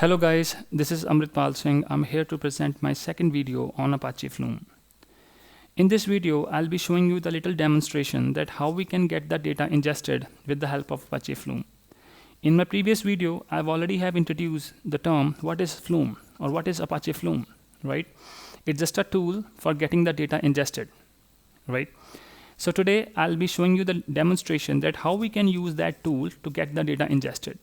Hello guys, this is Amritpal Singh. I'm here to present my second video on Apache Flume. In this video, I'll be showing you the little demonstration that how we can get the data ingested with the help of Apache Flume. In my previous video, I've already have introduced the term what is Flume or what is Apache Flume, right? It's just a tool for getting the data ingested, right? So today I'll be showing you the demonstration that how we can use that tool to get the data ingested.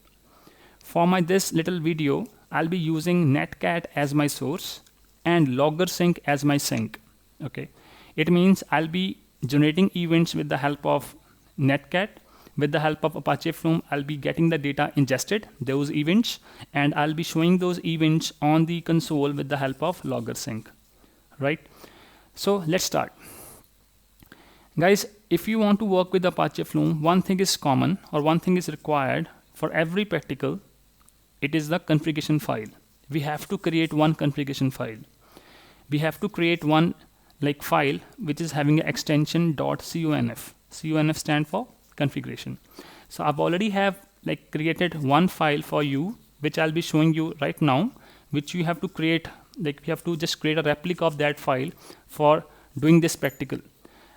For this little video, I'll be using Netcat as my source and LoggerSync as my sink. Okay, it means I'll be generating events with the help of Netcat. With the help of Apache Flume, I'll be getting the data ingested, those events, and I'll be showing those events on the console with the help of LoggerSync. Right? So let's start. Guys, if you want to work with Apache Flume, one thing is common or one thing is required for every practical. It is the configuration file. We have to create one configuration file. We have to create one file which is having an extension .conf. Conf stand for configuration. So I've already have created one file for you, which I'll be showing you right now, which you have to create. We have to just create a replica of that file for doing this practical.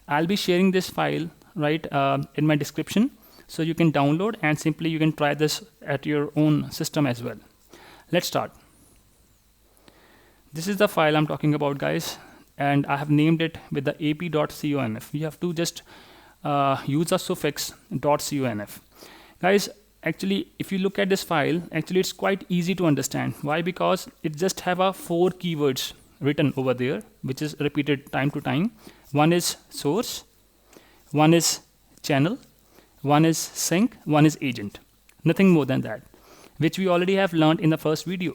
I'll be sharing this file in my description. So you can download and simply you can try this at your own system as well. Let's start. This is the file I'm talking about, guys, and I have named it with the ap.conf. You have to just use a suffix .conf. Guys, actually, if you look at this file, actually it's quite easy to understand. Why? Because it just have 4 keywords written over there, which is repeated time to time. One is source, one is channel, one is sink, one is agent. Nothing more than that, which we already have learned in the first video.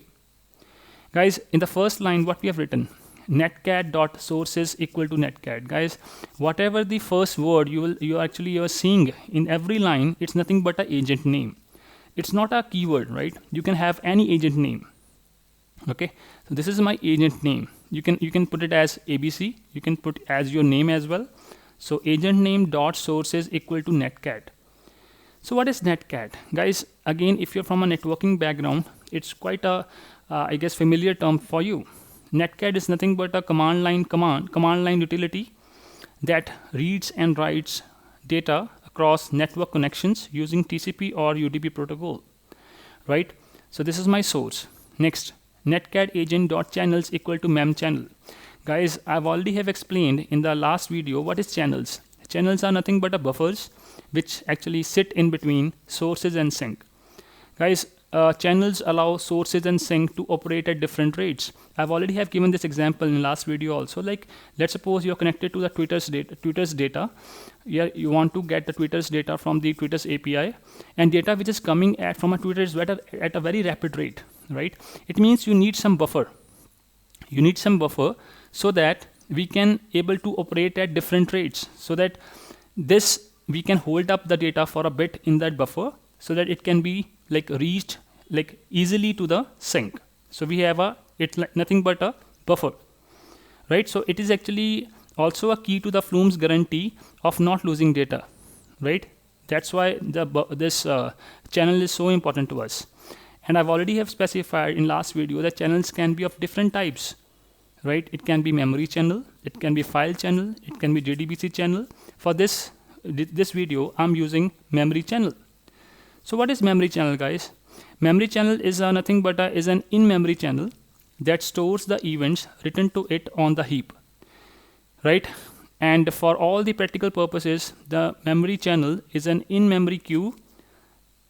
Guys, in the first line, what we have written, netcat.sources equal to netcat. Guys, whatever the first word you're seeing in every line, it's nothing but an agent name. It's not a keyword, right? You can have any agent name. Okay, so this is my agent name. You can put it as ABC. You can put as your name as well. So agent name dot sources equal to netcat. So what is Netcat? Guys, again, if you're from a networking background, it's quite a, I guess, familiar term for you. Netcat is nothing but a command line utility that reads and writes data across network connections using TCP or UDP protocol, right? So this is my source. Next, netcat agent.channels equal to memchannel. Guys, I've already have explained in the last video what is channels. Channels are nothing but buffers which actually sit in between sources and sink. Guys, channels allow sources and sink to operate at different rates. I've already have given this example in the last video also. Let's suppose you're connected to the Twitter's data. You want to get the Twitter's data from the Twitter's API, and data which is coming from a Twitter is at a very rapid rate, right? It means you need some buffer. You need some buffer so that we can able to operate at different rates, so that we can hold up the data for a bit in that buffer so that it can be reached easily to the sink. So we have it's nothing but a buffer, right? So it is actually also a key to the Flume's guarantee of not losing data, right? That's why this channel is so important to us. And I've already have specified in last video that channels can be of different types, right? It can be memory channel, it can be file channel, it can be JDBC channel. For this video, I'm using memory channel. So what is memory channel, guys? Memory channel is nothing but is an in-memory channel that stores the events written to it on the heap, right? And for all the practical purposes, the memory channel is an in-memory queue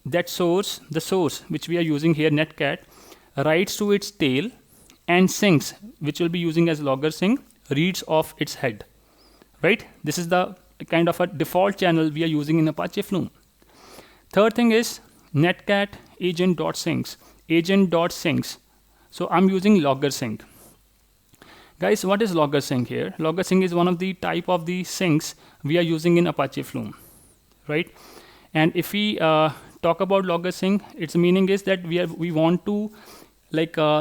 that the source which we are using here, Netcat, writes to its tail, and sinks, which will be using as LoggerSync, reads off its head, right? This is the kind of a default channel we are using in Apache Flume. Third thing is netcat agent.syncs. Agent.syncs. So I'm using LoggerSync. Guys, what is LoggerSync here? LoggerSync is one of the type of the syncs we are using in Apache Flume, right? And if we talk about LoggerSync, its meaning is that we want to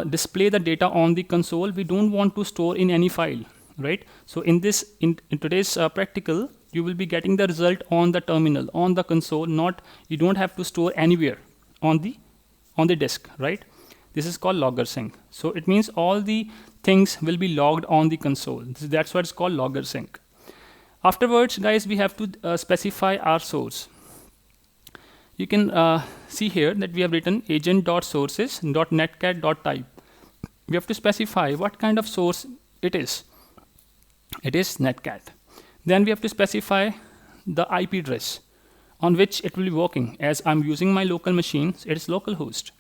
display the data on the console. We don't want to store in any file, right? So in today's practical, you will be getting the result on the terminal, on the console. You don't have to store anywhere on the disk, right? This is called logger sync. So it means all the things will be logged on the console. That's what it's called, logger sync. Afterwards, guys, we have to specify our source. You can see here that we have written agent.sources.netcat.type. We have to specify what kind of source it is. It is Netcat. Then we have to specify the IP address on which it will be working. As I'm using my local machine, it is localhost.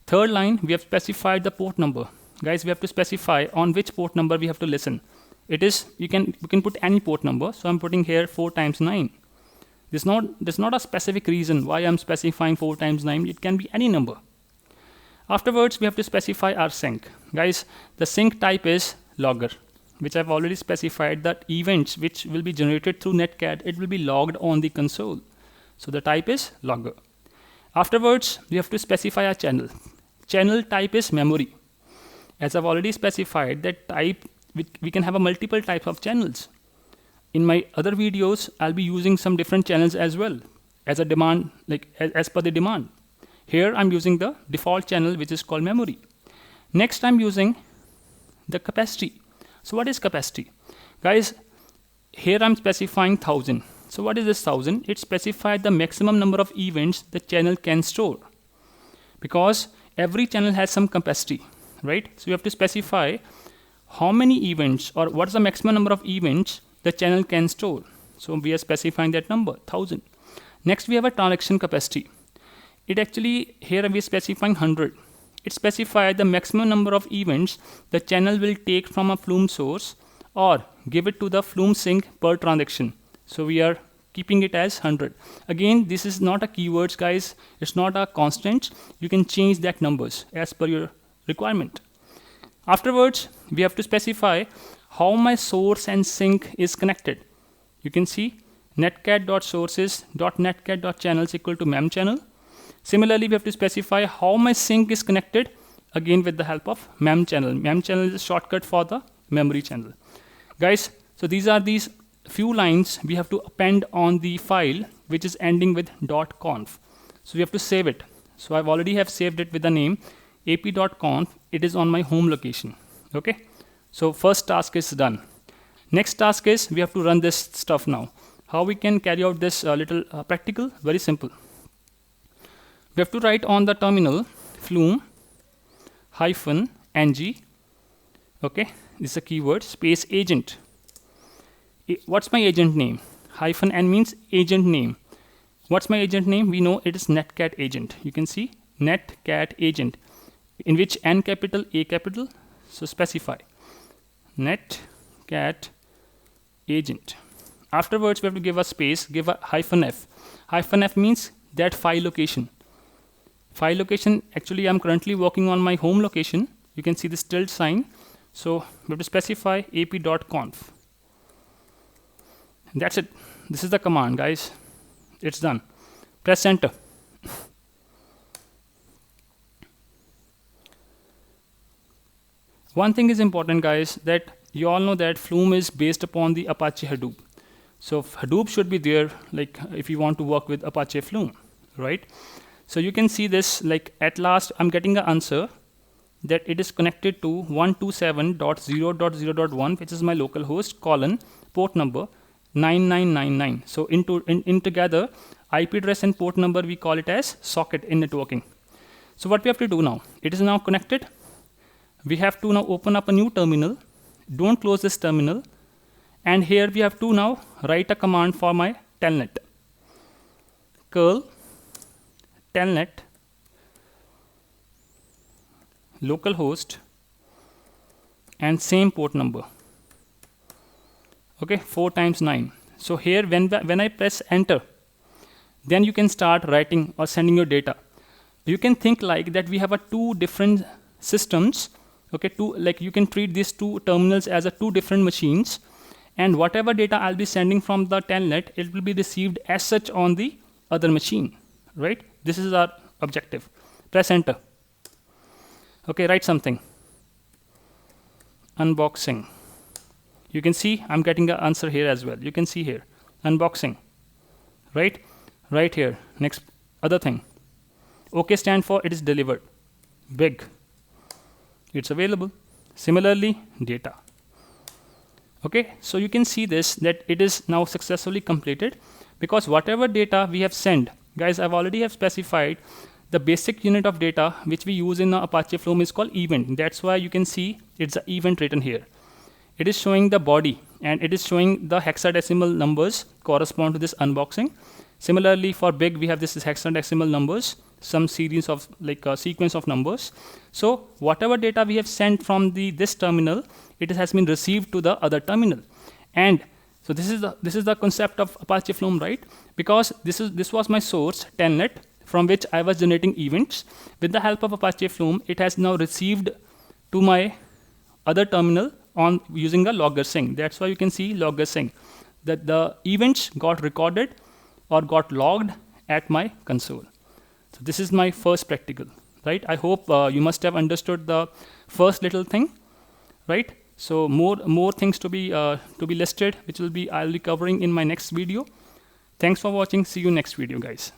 Third line, we have specified the port number. Guys, we have to specify on which port number we have to listen. It is, you can put any port number. So I'm putting here 4 times 9. There's not a specific reason why I'm specifying 4 times 9. It can be any number. Afterwards, we have to specify our sync. Guys, the sync type is logger, which I've already specified that events which will be generated through Netcat, it will be logged on the console. So the type is logger. Afterwards, we have to specify our channel. Channel type is memory. As I've already specified that type, we can have a multiple types of channels. In my other videos, I'll be using some different channels as well as a demand, like as per the demand. Here I'm using the default channel, which is called memory. Next, I'm using the capacity. So what is capacity? Guys, here I'm specifying 1000. So what is this 1000? It specifies the maximum number of events the channel can store. Because every channel has some capacity, right? So you have to specify how many events or what's the maximum number of events the channel can store. So we are specifying that number, 1000. Next, we have a transaction capacity. It actually, here we are specifying 100. It specifies the maximum number of events the channel will take from a Flume source or give it to the Flume sync per transaction. So we are keeping it as 100. Again, this is not a keywords, guys. It's not a constant. You can change that numbers as per your requirement. Afterwards, we have to specify how my source and sync is connected. You can see netcat.sources.netcat.channels equal to mem channel. Similarly, we have to specify how my sync is connected, again with the help of mem channel. Mem channel is a shortcut for the memory channel. Guys, so these are these few lines we have to append on the file which is ending with .conf. So we have to save it. So I've already have saved it with the name ap.conf. It is on my home location. Okay. So first task is done. Next task is we have to run this stuff now. How we can carry out this little practical? Very simple. We have to write on the terminal flume -ng. Okay, this is a keyword space agent. What's my agent name? -n means agent name. What's my agent name? We know it is Netcat agent. You can see Netcat agent, in which N capital, A capital. So specify Netcat agent. Afterwards, we have to give a space, give a -f. -f means that file location. File location, actually I'm currently working on my home location. You can see this tilde sign. So we have to specify ap.conf. That's it. This is the command, guys. It's done. Press enter. One thing is important, guys, that you all know that Flume is based upon the Apache Hadoop. So Hadoop should be there, like if you want to work with Apache Flume, right? So you can see this, like at last I'm getting an answer that it is connected to 127.0.0.1, which is my local host, port number 9999. So in together, IP address and port number, we call it as socket in networking. So what we have to do now, it is now connected. We have to now open up a new terminal. Don't close this terminal. And here we have to now write a command for my telnet. Curl telnet localhost and same port number. Okay, 4 times 9. So here when I press enter, then you can start writing or sending your data. You can think like that we have a two different systems. Okay, like you can treat these two terminals as a two different machines, and whatever data I'll be sending from the telnet, it will be received as such on the other machine, right? This is our objective. Press enter. Okay, write something. Unboxing. You can see I'm getting an answer here as well. You can see here, unboxing, right? Right here. Next, other thing. OK stand for it is delivered. Big. it's available. Similarly, data. Okay, so you can see this, that it is now successfully completed, because whatever data we have sent, guys, I've already have specified the basic unit of data which we use in the Apache Flume is called event. That's why you can see it's an event written here. It is showing the body and it is showing the hexadecimal numbers correspond to this unboxing. Similarly, for big, we have this hexadecimal numbers, some series of like a sequence of numbers. So whatever data we have sent from this terminal, it has been received to the other terminal. And so this is the concept of Apache Flume, right? Because this was my source, telnet, from which I was generating events. With the help of Apache Flume, it has now received to my other terminal on using a logger sync. That's why you can see logger sync, that the events got recorded or got logged at my console. So this is my first practical, right? I hope you must have understood the first little thing, right? So more things to be listed, which I'll be covering in my next video. Thanks for watching. See you next video, guys.